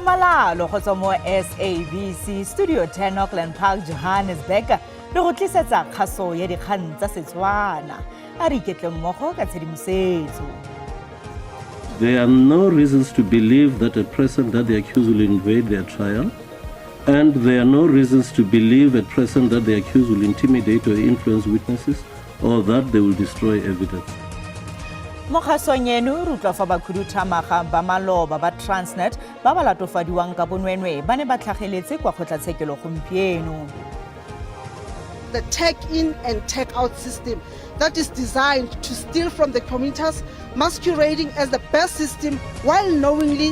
Malalo go tswa mo SABC Studio 10 Auckland Park Johannesburg le go tlisetsa kgaso ya dikgang tsa Setswana a re iketle mmogo ka tshedimosetso. There are no reasons to believe that a person that the accused will invade their trial, and there are no reasons to believe at present that the accused will intimidate or influence witnesses or that they will destroy evidence. Mo kgasong eno re utlwa fa bakhuduthamaga ba maloba ba Transnet ba ba latofadiwang ka bonwenwe ba ne ba tlhageletse kwa kgotlatshekelo gompieno. The take-in and take-out system that is designed to steal from the commuters, masquerading as the best system while knowingly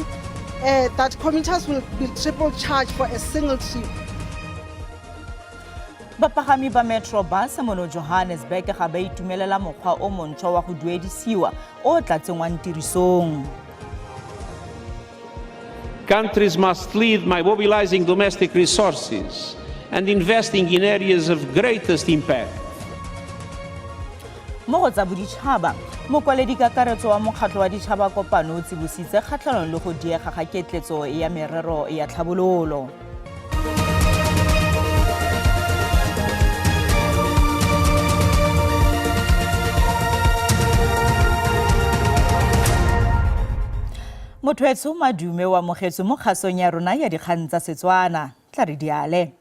that commuters will be triple charged for a single trip. Bapagami ba Metro Bus mono Johannesburg ga ba itumelela mokgwa o montšhwa wa go duedisiwa o tla tsengwang tirisong. Countries must lead by mobilizing domestic resources and investing in areas of greatest impact. Mo go tsa boditšhaba, mokwaledi kakaretso wa mokgatlho wa ditšhaba kopano o tsibositse kgatlhanong le go diega ga ketletso ya merero ya tlhabololo. Mothoetso madume wa mogetso mo kgasong ya rona ya dikgang tsa Setswana tla re diale.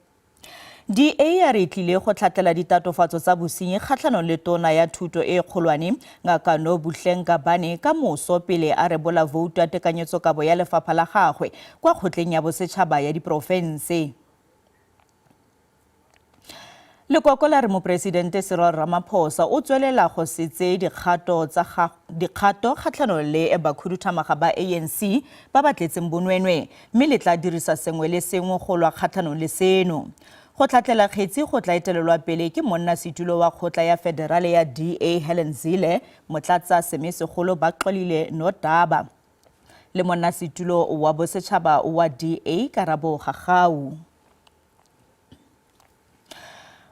DA re tlile go tlhatlela ditatofatso tsa bosenyi kgatlhanong le tona ya thuto e kgolwane Ngaka Nobuhle Ngabane ka moso pele a rebola voutu ya tekanyetsokabo ya lefapha la gagwe kwa kgotleng ya bosetšhaba ya diporofense. Lekoko la re mopresidente Cyril Ramaphosa o tswelela go setse dikgato kgatlhanong le bakhuduthamaga ba ANC ba ba tletseng bonwenwe mme le tla dirisa sengwe le sengwe go lwa kgatlhanong le seno. Go tlatlela kgetsi go tla etelelwa pele ke monnasetulo wa kgotla ya federale ya DA Helen Zille, motlatsa semesegolo Baxolile Nodaba le monnasetulo wa bosetšhaba wa DA Karabo Gagau.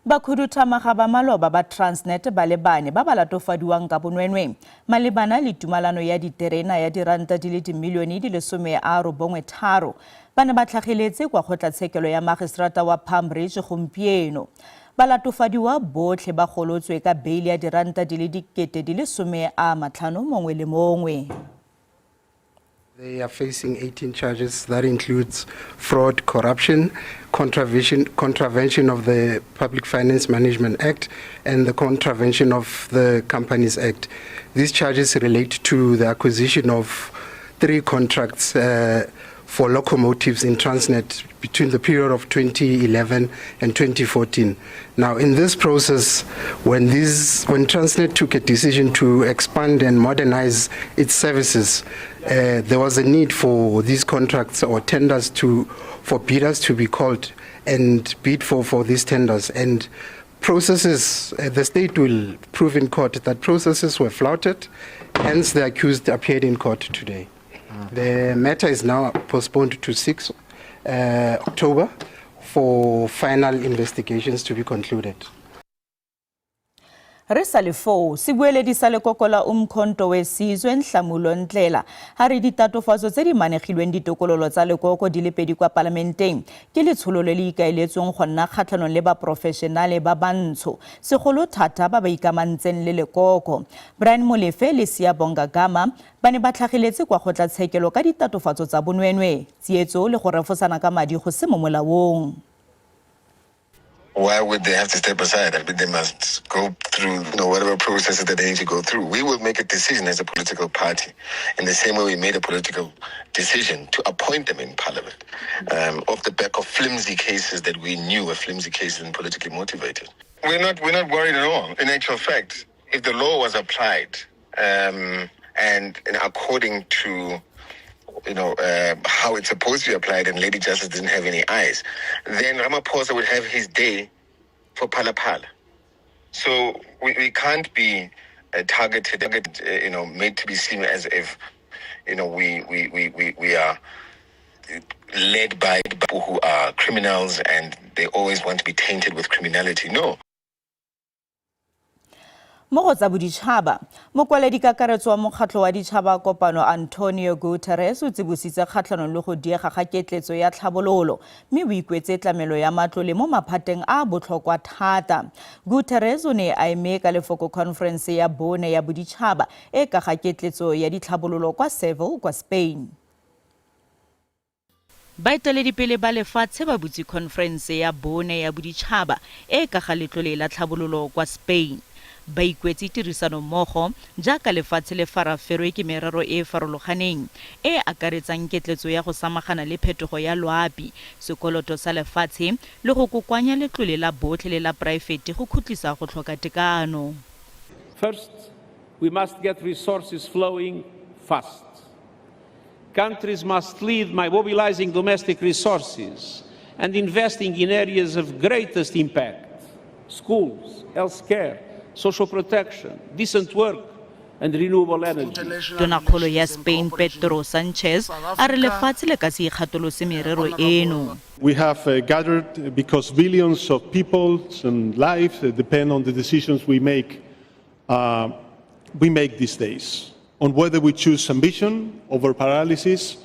Bakhuduthamaga ba maloba ba Transnet ba le bane ba ba latofadiwang ka bonwenwe malebana le tumalano ya diterena ya diranta di le dimilione di le 93 ba ne ba tlhageletse kwa kgotlatshekelo ya magistrata wa Palm Ridge gompieno. Ba latofadiwa botlhe ba golotswe ka beili ya diranta di le 50 mongwe le mongwe. They are facing 18 charges that includes fraud, corruption, contravention of the Public Finance Management Act and the contravention of the Companies Act. These charges relate to the acquisition of 3 contracts for locomotives in Transnet between the period of 2011 and 2014. Now, in this process, when Transnet took a decision to expand and modernize its services, there was a need for these contracts or tenders for bidders to be called and bid for these tenders. And processes, the state will prove in court that processes were flouted, hence the accused appeared in court today. The matter is now postponed to 6 October for final investigations to be concluded. Re sa le fo se bueledi sa lekoko la Umkhonto wesizwe Nhlamulo Ndlela ha re ditatofatso tse di manegilweng ditokololo tsa lekoko di le pedi kwa parlamenteng ke letsholo le le ikaeletsweng go nna kgatlhanong le ba professionale ba bantsho segolo thata ba ba ikamantseng le lekoko. Brian Molefe le Siyabonga Gama ba ne ba tlhageletse kwa kgotlatshekelo ka ditatofatso tsa bonwenwe tsietso le go refosana ka madi go se mo molaong. Why would they have to step aside? I mean, they must go through, whatever processes that they need to go through. We will make a decision as a political party, in the same way we made a political decision to appoint them in parliament, off the back of flimsy cases that we knew were flimsy cases and politically motivated. We're not worried at all. In actual fact, if the law was applied and according to how it's supposed to be applied and Lady Justice didn't have any eyes, then Ramaphosa would have his day for Phala Phala. So we can't be targeted, made to be seen as if, we are led by people who are criminals and they always want to be tainted with criminality. No. Mo go tsa boditšhaba, mokwaledi-kakaretso wa mokgatlho wa ditšhaba kopano Antonio Guterres o tsibositse kgatlhanong le go diega ga ketletso ya tlhabololo mme o ikwetse tlamelo ya matlole mo maphateng a botlhokwa thata. Guterres o ne a eme ka lefoko conference ya bone ya boditšhaba e ka ga ketletso ya ditlhabololo kwa Seville kwa Spain. Baeteledipele ba lefatshe ba butse conference ya bone ya boditšhaba e ka ga letlole la tlhabololo kwa Spain. Ba ikwetse tirisano mmogo jaaka lefatshe le faraferwe ke merero e farologaneng e akaretsang ketletso ya go samagana le phetogo ya loapi, sekoloto sa lefatshe le go kokoanya letlole la botlhe le la poraefete go khutlisa go tlhoka tekano. First, we must get resources flowing fast. Countries must lead by mobilizing domestic resources and investing in areas of greatest impact: schools, healthcare, social protection, decent work, and renewable energy. Tonakgolo ya Spain Pedro Sanchez a re lefatshe le ka se ikgatolose merero eno. We have gathered because billions of people's and lives depend on the decisions we make these days, on whether we choose ambition over paralysis,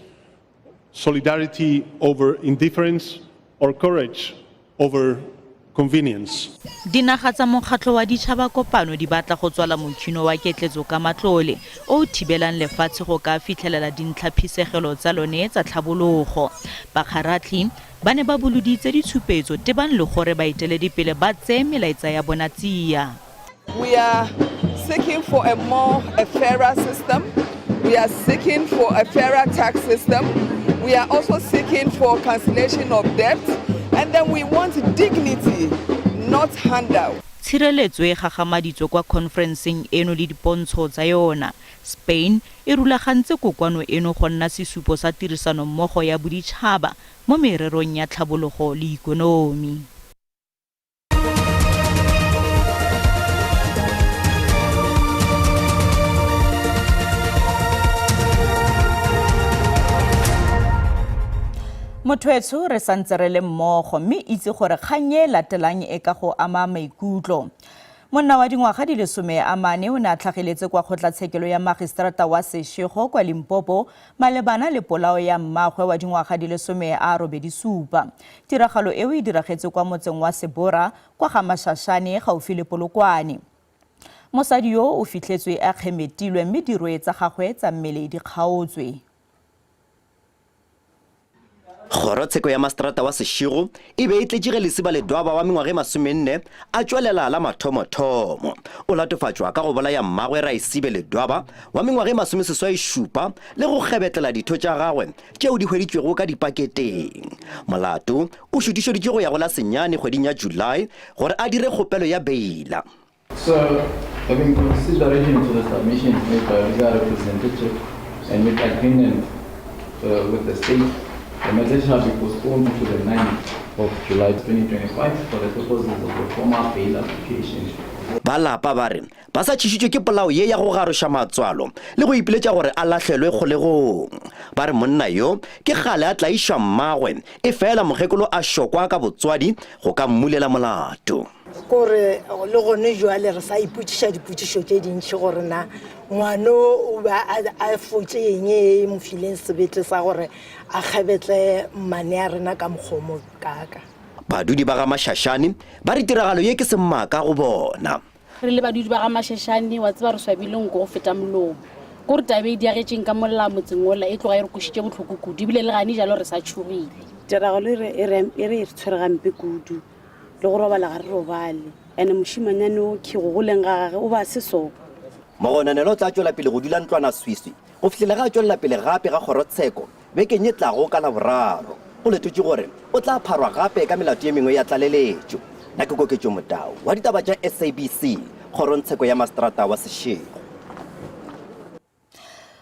solidarity over indifference, or courage over convenience. Dinaga tsa mokgatlho wa ditšhaba kopano di batla go tswala motšhino wa ketletso ka matlole o thibelang lefatshe go ka fitlhelela dintlhaphisegelo tsa lone tsa tlhabologo. Bakgaratlhi ba ne ba boloditse ditshupetso tebang le gore baeteledipele ba tseye melaetsa ya bona tsia. We are seeking for a fairer system. We are seeking for a fairer tax system. We are also seeking for cancellation of debt. And then we want dignity, not handout. Tshireletso e gagamaditswe kwa conferenceng eno le dipontsho tsa yona. Spain e rulagantse kokoano eno go nna sesupo sa tirisano mmogo ya boditšhaba mo mererong ya tlhabologo le ikonomi. Mothoetsho re santse re le mmogo mme itse gore kgang e latelang e ka go ama maikutlo. Monna wa dingwaga di le 40 o ne a tlhageletse kwa kgotlatshekelo ya magistrata wa Seshego kwa Limpopo malebana le polao ya mmagwe wa dingwaga di le 87. Tiragalo eo e diragetse kwa motseng wa Sebora kwa ga Mashashane gaufi le Polokwane. Mosadi yo o fitlhetswe a kgemetilwe mme dirwe tsa gagwe tsa mmele di kgaotswe. Kgorotsheko ya Mastrata wa Seshego e be e tletšege leseba ledwaba wa mengwaga 40 a tšwelela la mathomothomo. O latofatšwa ka go bolaya mmagwe Raesibe Ledwaba wa mengwaga 37 le go gebetlela ditho tša gagwe tšeo di hweditšwego ka dipaketeng. Molato o šutišoditše go ya go la senyane kgweding ya July gore a dire kgopelo ya beila. So, having consideration to the submissions made by legal representative and with agreement with the state, the matter shall be postponed to the 9th of July 2025 for the purposes of the formal bail application. Balapa ba re ba sa tšhišitšwe ke polao ye ya go garoša matswalo le go ipiletša gore a latlhelwe kgolegong. Ba re monna yo ke gale a tlaiša mmagwe e fela mogekolo a šokwa ka botswadi go ka mmulela molato. Kore le gone jwale re sa ipotšiša dipotšišo tše dintšhi gore na ngwano o ba a fotše eng e mo fileng sebete sa gore a kgebetle mmane a rena ka mokgomo kaka. Badudi ba ga Mashashane ba re tiragalo ye ke semmaka go bona. Re le badudi ba ga Mashashane wa tseba re swabileng go feta molomo. Gore tabe di agetseng ka molla motseng ola e tloga e re kušitše botlhoko kudu ebile le gane jalo re sa tšhogile. Tiragalo e re tshwere gampe kudu le go robala ga re robale ene mošimanyane o ke go goleng ga gage o ba seso. Mogonanelo o tla tšwela pele go dula ntlwana swiswi go fitlhela ga a tšwelela pele gape ga kgorotsheko bekeng ye tlago ka Laboraro. O letotše gore o tla pharwa gape ka melato ye mengwe ya tlaleletšo. Nna ke Koketšo Motau wa ditaba tša SABC kgorotsheko ya Mastrata wa Seshego.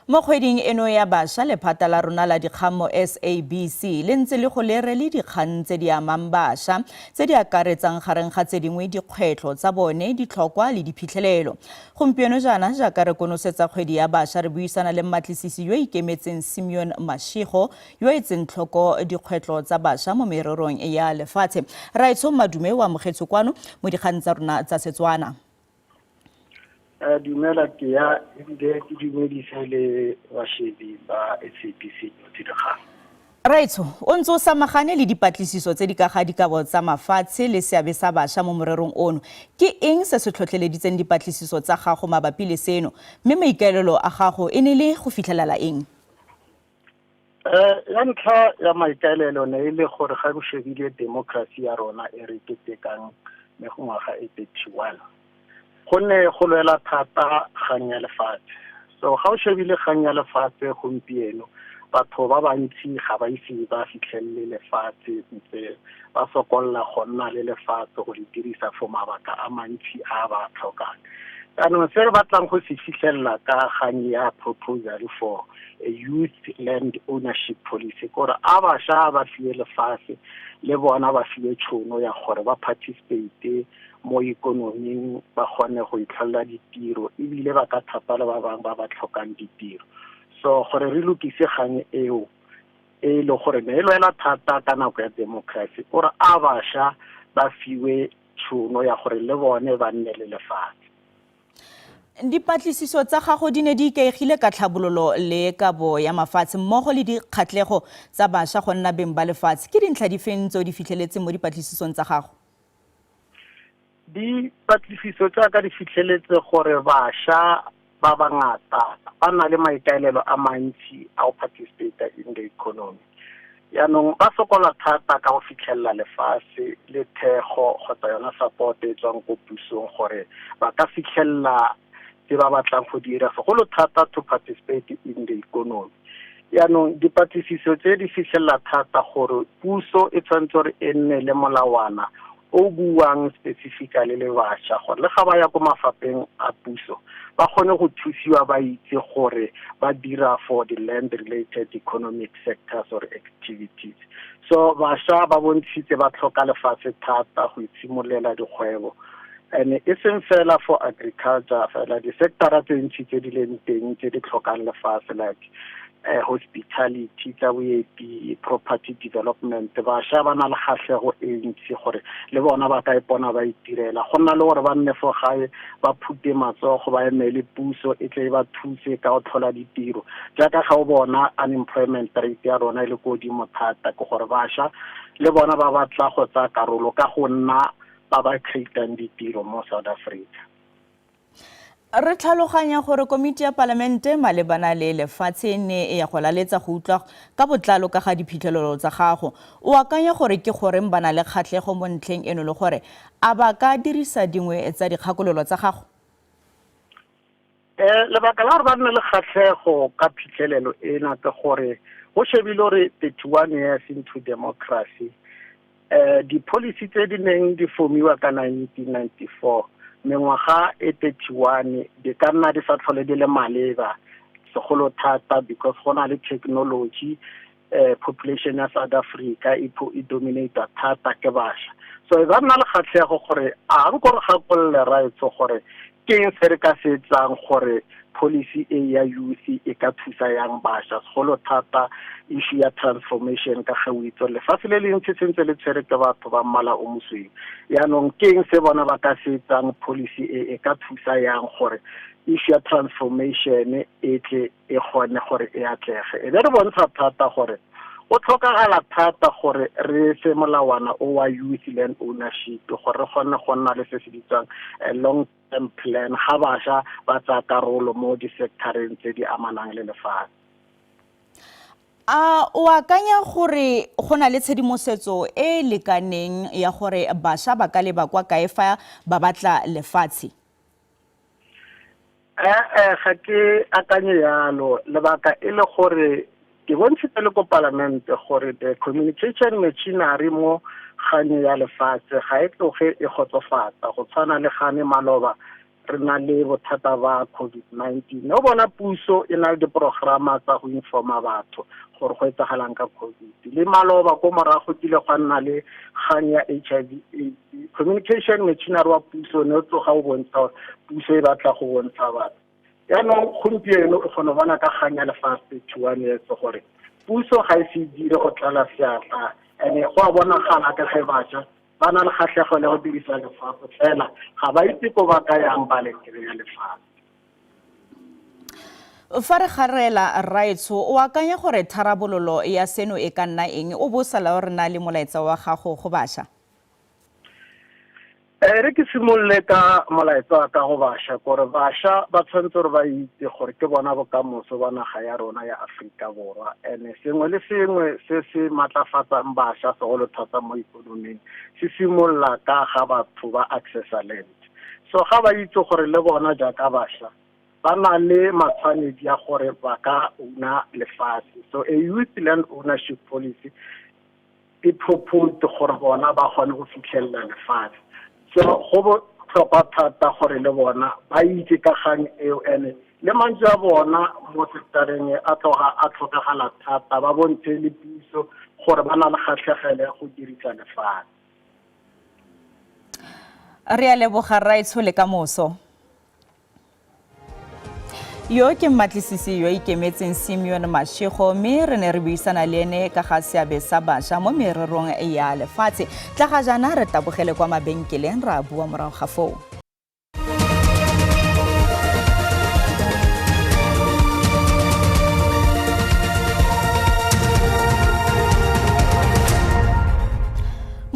Mo kgweding eno ya bašwa lephata la rona la dikgamo SABC le ntse le go lerele dikgang tse di amang bašwa tse di akaretsang gareng ga tse dingwe dikgwetlho tsa bone ditlhokwa le diphitlhelelo. Gompieno jaana jaaka re konosetsa kgwedi ya bašwa re buisana le mmatlisisi yo ikemetseng Simeon Mashego yo e tseng tlhoko dikgwetlho tsa bašwa mo mererong ya lefatshe. Raetsho Madume wa mogetse kwano mo dikgang tsa rona tsa Setswana. Dumela ke ya ebile ke dumedise le bashebi ba SABC Tshedikgang. Raitso, o ntse o samagane le dipatlisiso tse di ka ga dikabo tsa mafatshe le seabe sa bašwa mo morerong ono. Ke eng se se tlhotlheleditseng dipatlisiso tsa gago mabapi le seno, mme maikaelelo a gago e ne le go fitlhelela eng? Ya ntlha ya maikaelelo ne e le gore ga go shebile demokrasi ya rona e re ketekang me go ngwaga e 31. Go ne go lwela thata kgang ya lefatshe. So ga o shebile kgang ya lefatshe gompieno, batho ba bantsi ga ba ise ba fitlhelele lefatshe ntse ba sokolla go nna le lefatshe go le dirisa for mabaka a mantsi a ba tlhokang. Kanong se re batlang go se fitlhelela ka kgang ya proposal for a youth land ownership policy gore a bašwa ba fiwe lefatshe le bona ba fiwe tšhono ya gore ba participate mo ikonoming ba kgone go itlholela ditiro ebile ba ka thapa le ba bangwe ba ba tlhokang ditiro. So gore re lokise kgang eo e le gore ne e lwela thata ka nako ya demokrasi gore a bašwa ba fiwe tšhono ya gore le bone ba nne le lefatshe. Dipatlisiso tsa gago di ne di ikaegile ka tlhabololo le kabo ya mafatshe mmogo le dikgatlhego tsa bašwa go nna beng ba lefatshe. Ke dintlha di feng tse o di fitlheletseng mo dipatlisisong tsa gago? Dipatlisiso tsa ka di fitlheletse gore bašwa ba bangata ba na le maikaelelo a mantsi a go participate in the economy. Yaanong ba sokola thata ka go fitlhelela lefatshe le thego kgotsa yona support e tswang ko pusong gore ba ka fitlhelela tse ba batlang go dira segolo thata to participate in the economy. Yaanong dipatlisiso tse di fitlhelela thata gore puso e tshwanetse gore e nne le molawana o buang specifically le bašwa gore le ga ba ya ko mafapheng a puso ba kgone go thusiwa ba itse gore ba dira for the land related economic sectors or activities. So bašwa ba bontshitse ba tlhoka lefatshe thata go itshimolela dikgwebo. And e seng fela for agriculture fela di sector tse ntsi tse di leng teng tse di tlhokang lefatshe like hospitality, tsa boepi, property development. Bašwa ba na le kgatlhego e ntsi gore le bona ba ka ipona ba itirela go nna le gore ba nne fo gae ba phute matsogo ba emele puso e tle ba thuse ka go tlhola ditiro. Jaaka ga o bona unemployment rate ya rona e le ko godimo thata ke gore bašwa le bona ba batla go tsaya karolo ka go nna ba ba creatang ditiro mo South Africa. Re tlhaloganya gore komiti ya palamente malebana le lefatshe ne e ya go laletsa go utlwa ka botlalo ka ga diphitlhelelo tsa gago. O akanya gore ke goreng bana le kgatlhego mo ntlheng eno le gore a ba ka dirisa dingwe tsa dikgakololo tsa gago? Lebaka la gore ba nne le kgatlhego ka phitlhelelo ena ke gore go shebile gore 31 years into democracy di-policy tse di neng di formiwa ka 1994 mengwaga e 31 di ka nna di sa tlhole di le maleba segolo thata because go na le technology population ya South Africa e dominata thata ke bašwa. So e ba nna le kgatlhego gore a go re gakolole raitso gore ke eng se re ka se etsang gore policy e ya youth e ka thusa yang bašwa segolo thata issue ya transformation ka ga o itse lefatshe le leng sentse le tshwere ke batho ba mmala o mosweu. Yaanong ke eng se bona ba ka se etsang policy e ka thusa yang gore issue ya transformation e tle e gone gore e atlege. E be re bontsha thata gore o tlhokagala thata gore re se molawana o wa youth land ownership gore re kgone go nna le se se bitswang a long term plan ga bašwa ba tsaya karolo mo di-sectoreng tse di amanang le lefatshe. O akanya gore go na le tshedimosetso e lekaneng ya gore bašwa ba ka leba kwa kae fa ba batla lefatshe? Ga ke akanye yalo lebaka e le gore ke bontshitse le ko palamente gore the communication machinery mo kganye ya lefatshe ga e tloge e kgotsofatsa go tshwana le gane maloba re na le bothata ba COVID-19. No bona puso e na le diprograma tsa go informa batho gore go etsagalang ka COVID. Le maloba ko morago kile go nna le kgang ya HIV. Communication machinery wa puso ne tsoga o bontsha puso e batla go bontsha batho. Yaanong gompieno o kgona bona ka kgang ya lefatshe 21 years gore puso ga e se dire go tlala seatla ene go a bonagala ka ge bašwa ba na le kgatlhego le go dirisa lefatshe fela ga ba itse ko ba ka yang ba le kry-a lefatshe. Fa re garela Raitso o akanya gore tharabololo ya seno e ka nna eng o bo sala re na le molaetsa wa gago go bašwa? Re ke simolle ka molaetsa ka go bašwa gore bašwa ba tshwanetse gore ba itse gore ke bona bokamoso ba naga ya rona ya Aforika Borwa ene sengwe le sengwe se se matlafatsang bašwa segolo thata mo ikonoming se simolla ka ga batho ba accessa land. So ga ba itse gore le bona jaaka bašwa ba na le matshwanedi ya gore ba ka una lefatshe. So a youth land ownership policy e proposed gore bona ba kgone go fitlhelela lefatshe. So go botlhokwa thata gore le bona ba itse ka gang eo ene le mantsi a bona mo sektareng a tlhokagala thata ba bontshe le puso gore ba na le kgatlhegelo go dirisa lefatshe. Re a leboga Raitso le kamoso. Yo ke mmatlisisi yo ikemetseng Simeon Mashego mme re ne re buisana le ene ka ga seabe sa bašwa mo mererong ya lefatshe. Tla ga jana re tabogele kwa mabenkeleng ra bua morago ga foo.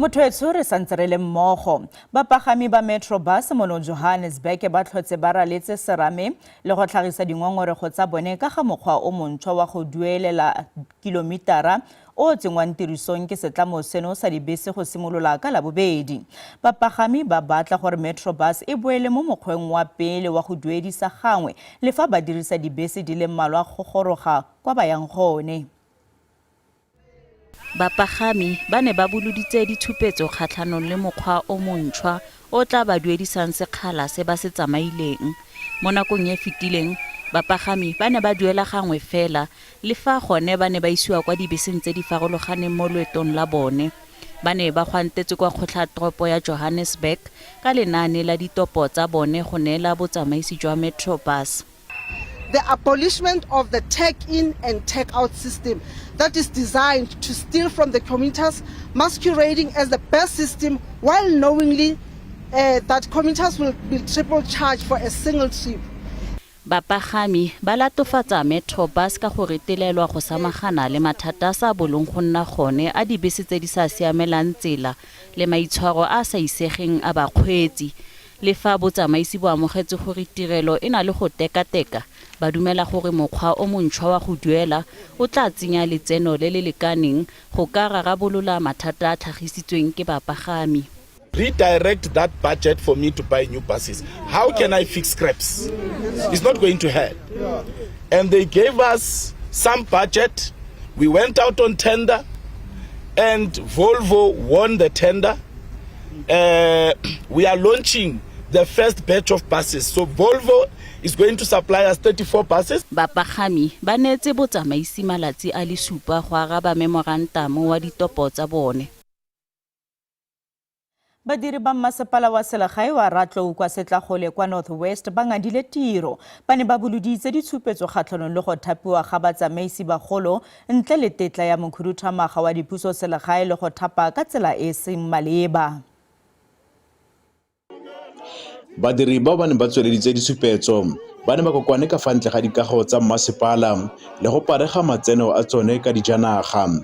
Mothoetso re santse re le mmogo bapagami ba Metrobus mo Johannesburg ba tlhotse ba raletse serame le go tlhagisa dingongorego tsa bone ka ga mokgwa o montšhwa wa go duelela kilometara o tsengwang tirisong ke setlamo seno sa dibese go simolola ka labobedi. Bapagami ba batla gore Metrobus e boele mo mokgweng wa pele wa go duedisa gangwe le fa ba dirisa dibese di le mmalwa go goroga kwa ba yang gone. Bapagami ba ne ba boloditse ditshupetso kgatlhanong le mokgwa o montšhwa o tla ba duedisang sekgala se ba se tsamaileng. Mo nakong e fetileng bapagami ba ne ba duela gangwe fela le fa gone ba ne ba isiwa kwa dibeseng tse di farologaneng mo loetong la bone. Ba ne ba gwantetse kwa kgotlatoropo ya Johannesburg ka lenaane la ditopo tsa bone go neela botsamaisi jwa Metrobus. The abolishment of the take-in and take-out system that is designed to steal from the commuters, masquerading as the best system while knowingly that commuters will be triple charged for a single trip. Bapagami ba latofatsa Metrobus ka go retelelwa go samagana le mathata sa bolong go nna gone a dibese tse di sa siamelang tsela le maitshwaro a sa isegeng a bakgweetsi. Le fa botsamaisi bo amogetse gore tirelo e na le go teka-teka ba dumela gore mokgwa o montšhwa wa go duela o tla tsenya letseno le le lekaneng go ka rarabolola mathata a tlhagisitsweng ke bapagami. Redirect that budget for me to buy new buses. How can I fix scraps? It's not going to help. And they gave us some budget. We went out on tender and Volvo won the tender. We are launching the first batch of buses. So Volvo is going to supply us 34 buses. Bapagami ba netse botsamaisi malatsi a le supa go araba memorandum wa ditopo tsa bone. Badiri ba mmasepala wa selegae wa Ratlou kwa Setlagole kwa North West ba ngadile tiro ba ne ba boloditse ditshupetso kgatlhanong le go thapiwa ga batsamaisi bagolo ntle le tetla ya mokhuduthamaga wa dipuso selegae le go thapa ka tsela e seng maleba. Badiri ba ne ba tsweleditse ditshupetso ba ne ba kokwane ka fa ntle ga dikago tsa mmasepala le go parega matseno a tsone ka dijanaga.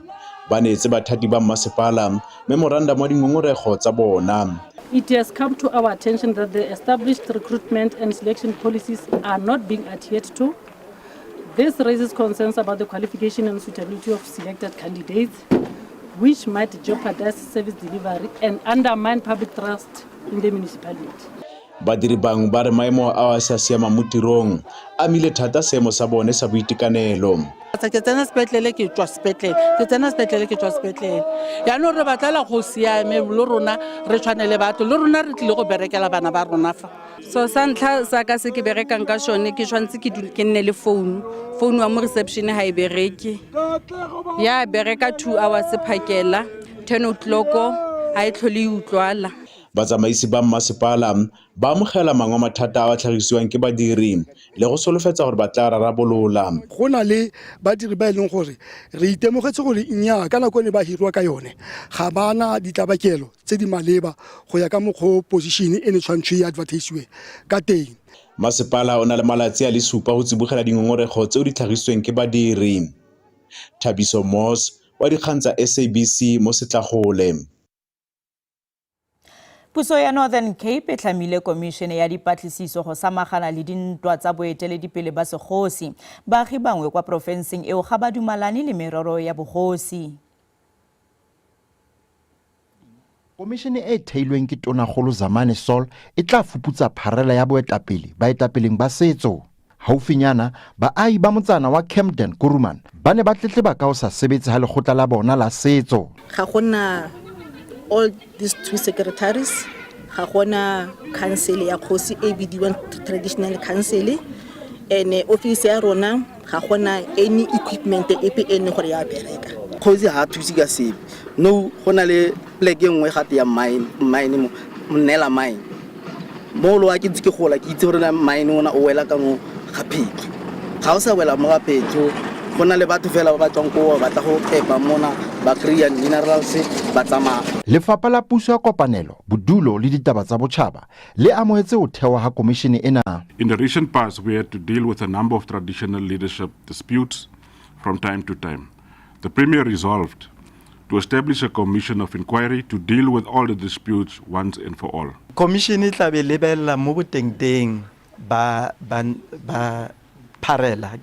Ba netse bathati ba mmasepala memorandum wa dingongorego tsa bona. It has come to our attention that the established recruitment and selection policies are not being adhered to. This raises concerns about the qualification and suitability of selected candidates, which might jeopardize service delivery and undermine public trust in the municipality. Badiri bangwe ba re maemo a sa siama mo tirong a mile thata seemo sa bone sa boitekanelo. Ke tsena sepetlele ke tswa sepetlele ya no re batla go siame le rona re tshwanele batho le rona re tlile go berekela bana ba rona fa. So sa ntlha sa ka se ke berekang ka shone ke tshwantse ke nne le phone wa mo reception ha e bereke ya bereka 2 hours phakela 10 o'clock ha e tlhole utlwala. batsamaisi ba mmasepala ba amogela mangwe a mathata a a tlhagisiwang ke badiri le go solofetsa gore ba tla rarabolola. Go na le badiri ba e leng gore re itemogetse gore nnyaa ka nako ne ba hirwa ka yone ga bana ditlabakelo tse di maleba go ya ka mokgwa position e ne tshwantse ya advertisiwe ka teng. Masepala o na le malatsi a le 7 go tsibogela dingongorego tseo di tlhagisitsweng ke badiri. Thabiso Moss wa dikgang tsa SABC mo Setlagole. Puso ya Northern Cape e tlhamile komišene ya dipatlisiso go samagana le dintwa tsa boeteledipele ba segosi. Baagi bangwe kwa porofenseng eo ga ba dumalane le merero ya bogosi. Komišene e theilweng ke Tonakgolo Zamani Sol e tla fuputsa pharela ya baetapeleng ba setso. Haufinyana baahi ba motsana wa Camden Kuruman ba ne ba tletleba ka ho sa sebetse ha lekgotla la bona la setso. Ga gona all these two secretaries, ga gona council ya kgosi e bidiwang traditional council, ene office ya rona ga gona any equipment epe ene gore ya bereka. Kgosi ha thusi ka sepe. No gona le pleke nngwe gate ya mine mo nela mine. Mo lo a ke tsike gola ke itse gore na mine ona o wela ka mo gaphetlo. Ga o sa wela mo gaphetlo gona le batho fela ba tswang go ba tla go epa mona ba kry-a minerals ba tsamaya. Lefapha la Puso ya Kopanelo, Bodulo le ditaba tsa botjhaba le amohetse ho thewa ha komishene ena. In the recent past, we had to deal with a number of traditional leadership disputes from time to time. The Premier resolved to establish a commission of inquiry to deal with all the disputes once and for all. Commission e tla be lebella mo botengteng ba pharela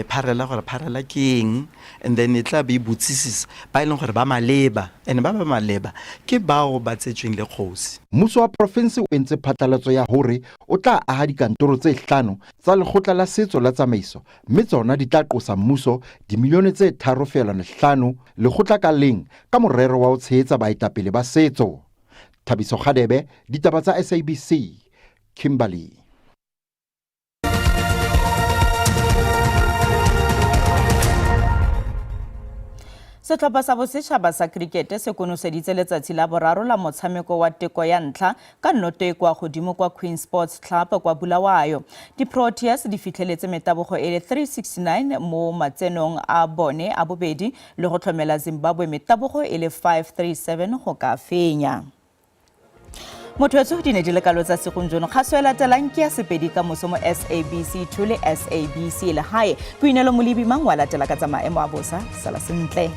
pharela gore pharela ke eng, and then e tla be botsisisa ba ileng gore ba maleba and ba maleba ke bao ba tsetsweng le kgosi. Mmuso wa province o entse phatlalatso ya hore o tla aha dikantoro tse 5 tsa lekgotla la setso la tsamaiso, mme tsona di tla qosa mmuso dimilione tse 3.5 lekgotla ka leng ka morero wa ho tshehetsa baetapele ba setso. Thabiso Khadebe, ditaba tsa SABC, Kimberley. Setlhopha sa bosetšhaba sa krikete se konoseditse letsatsi la boraro la motshameko wa teko ya ntlha ka nnoto e kwa godimo kwa Queen Sports Club kwa Bulawayo. Di-Proteas di fitlheletse metabogo e le 369 mo matsenong a bone a bobedi le go tlhomela Zimbabwe metabogo e le 537 go ka fenya. Motho di ne di le kalo tsa segonjono kgaso e latelang ke ya sepedi ka moso mo SABC 2 le SABC le hae. Puinelo Molibi mang wa latela ka tsa maemo a bosa sala sentle.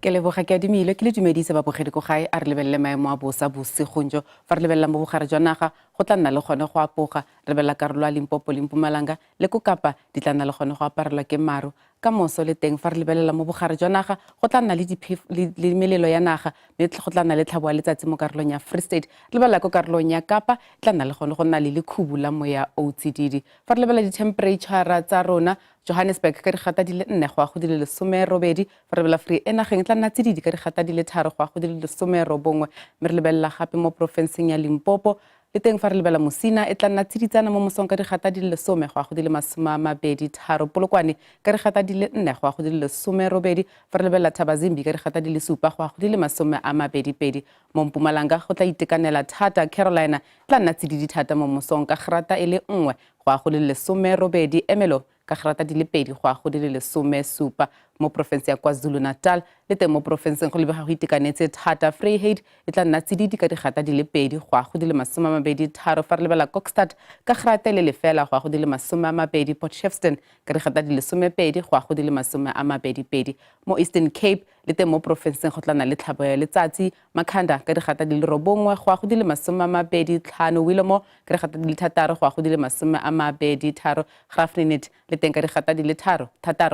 Ke leboga ke adimile ke le dumedise ba bogedi go gae a re lebelle maemo a bosa bosegonjo fa re lebella mo bogare jwa naga go tla nna le gone go apoga re lebella karolo a Limpopo le Mpumalanga le ko Kapa di tla nna le gone go aparelwa ke maru ka moso le teng fa re lebelela mo bogare jwa naga go tla nna le melelo ya naga mme go tla nna le tlhabo ya letsatsi mo karolong ya Free State re lebella ko karolong ya Kapa tla nna le gone go nna le lekhubu la moya OTD fa re lebella di-temperature tsa rona Johannesburg ka digata di le 4 go a go di le 18 fa re lebella Free Enageng tla nna tsididi ka digata di le 3 go a go di le 19 mme re lebella gape mo profenseng ya Limpopo le teng fa re lebella Mosina e tla nna tsiditsana mo mosong ka digata di le 10 go a go di le 23 Polokwane ka digata di le 4 go a go di le 18 fa re lebella Thabazimbi ka digata di le 7 go a go di le 22 mo Mpumalanga go tla itekanela thata Carolina tla nna tsididi thata mo mosong ka grata e le 1 go a go di le 18 Emelo ka grata di le 2 go a go di le 17 mo province ya KwaZulu-Natal le teng mo province go lebega go itekanetse thata Vryheid e tla nna tsididi ka digata di le 2 go a go di le 23 fa re lebella Kokstad ka grata le lefela go a go di le 20 Port Shepstone ka digata di le 12 go a go di le 22 mo Eastern Cape le teng mo province go tla nna le tlhabo ya letsatsi Makhanda ka digata di le 9 go a go di le 25 Willomo ka digata di le 6 go a go di le 23 Grafrinet le teng ka digata di le 3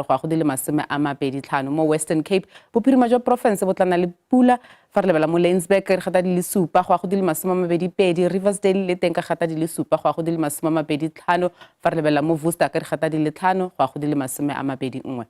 go a go di le 25 mo Western Cape bophirima jwa province bo tla nna le pula fa re lebella mo Laingsburg ka digata di le 7 go a go di le 22 Riversdale le teng ka gata di le 7 go a go di le 25 fa re lebella mo Worcester ka digata di le 5 go a go di le 21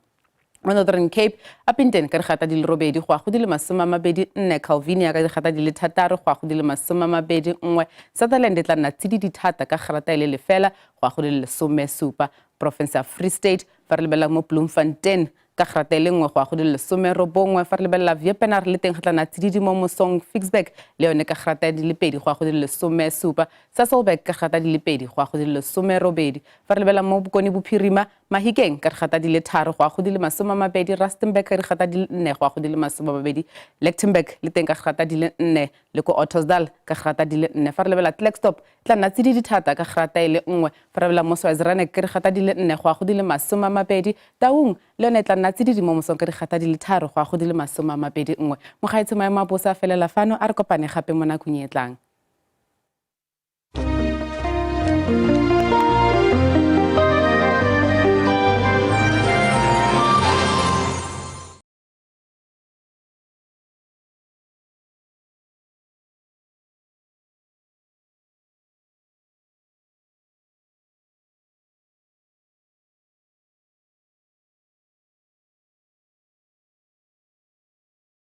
mo Northern Cape Upington ka digata di le 8 go a go di le 24 Calvinia ka digata di le 6 go a go di le 21 Sutherland tla nna tsididi thata ka grata ile lefela go a go di le 17 province ya Free State fa re lebella mo Bloemfontein ka kgrata e le nngwe go ya go di le 19 fa re lebelela Wepener le teng gatlana tsididi mo mosong Fixburg le yone ka kgrata di le 2 go ya go di le 17 Sasolburg ka kgrata di le 2 go ya go di le 18 fa re lebelela mo Bokone Bophirima Mahikeng ka kgrata di le 3 go ya go di le 20 Rustenburg ka kgrata di le 4 go ya go di le 20 Lichtenburg le teng ka kgrata di le 4 le ko Ottosdal ka kgrata di le 4 fa re lebelela Klerksdorp tla nna tsididi thata ka kgrata e le 1 fa re lebelela mo Swaziland ka kgrata di le 4 go ya go di le 20 Taung le yone tla nna tsididi mo mosong ka dikgata di le 3 go ya go di le 21 mogaetsho maemo a bosa felela fano a re kopane gape mo nakong e tlang.